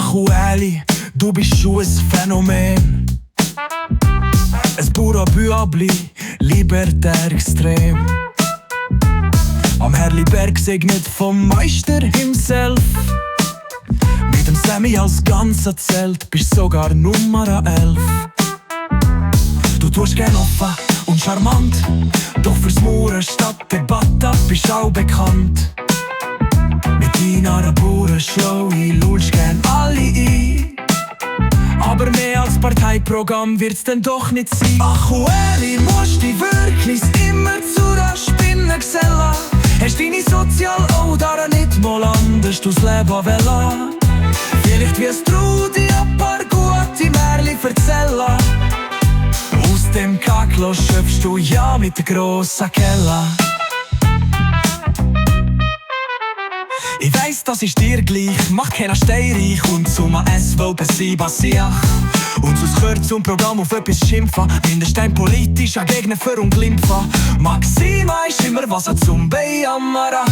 Ach Ueli, du bist schon ein Phänomen. Ein Bauernbüabli, libertär extrem. Am Herliberg gesegnet vom Meister himself. Mit dem Sammy als ganzer Zelt bist sogar Nummer 11. Du tust gern offen und charmant, doch fürs Mauern statt Debatte bist auch bekannt. Mit deiner Bauernschlaue lulst gern alle ein. Aber mehr als Parteiprogramm wird's denn doch nicht sein. Ach Ueli, musst dich wirklich immer zu der Spinne gesellen. Hast deine Sozial-Oder nicht mal anders durchs Leben wollen? Vielleicht wirst du dir ein paar gute Märchen erzählen. Aus dem Kaklo schöpfst du ja mit der grossen Kelle. Ich weiss, das ist dir gleich, macht keiner steinreich und zum SVP sein Bassiach. Und sonst gehört zum Programm auf etwas schimpfen, mindestens ein politischer Gegner für und glimpfen. Maxima ist immer was zum Bejammern.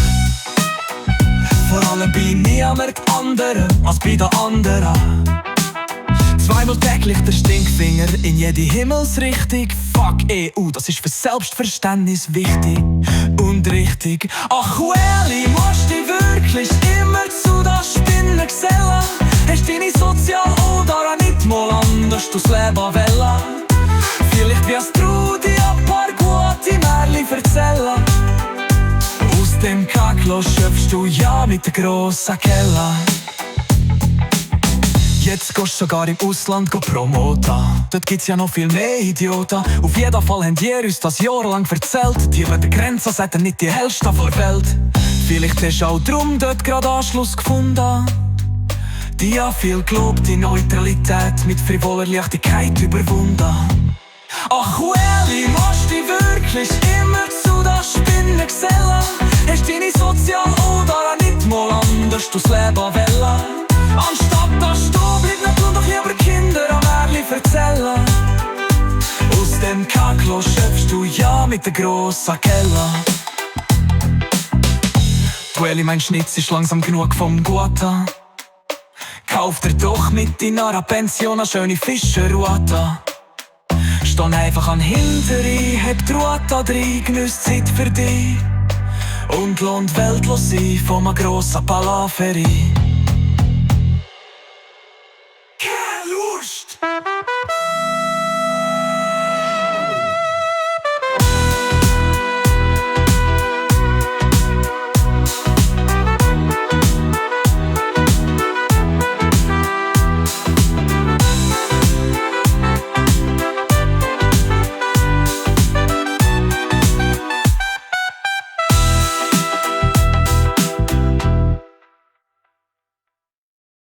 Vor allem bei niemand anderen als bei den anderen. Zweimal täglich der Stinkfinger in jede Himmelsrichtung. Fuck EU, das ist für Selbstverständnis wichtig und richtig. Ach Ueli, musst dich wirklich immer zu der Spinne gesellen. Hast deine Sozial-Oder nicht mal anders durchs Leben wollen? Vielleicht wirst du dir ein paar gute Märchen erzählen. Aus dem Kaklo schöpfst du ja mit der grossen Kelle. Jetzt gehst du sogar im Ausland promoten. Dort gibt's ja noch viel mehr Idioten. Auf jeden Fall haben die uns das jahrelang erzählt. Die über die Grenzen sollten nicht die hellsten vor der Welt. Vielleicht hast du auch drum dort gerade Anschluss gefunden. Die ja viel gelobte Neutralität mit frivoler Leichtigkeit überwunden. Ach Ueli, musst dich wirklich immer zu der Spinne gesellen. Hast deine Sozial-Oder nicht mal anders durchs Leben wollen? Anstatt dass du bleib du doch lieber Kinder am Märchen erzählen. Aus dem Kaklo schöpfst du ja mit der grossen Kelle. Ueli, mein Schnitz ist langsam genug vom Guten. Kauf dir doch mit deiner Pension eine schöne Fischerrute. Steh einfach an Hinteri, heb die Rute rein, geniess Zeit für dich. Und lohnt weltlos sein von einer grossen Palaverie.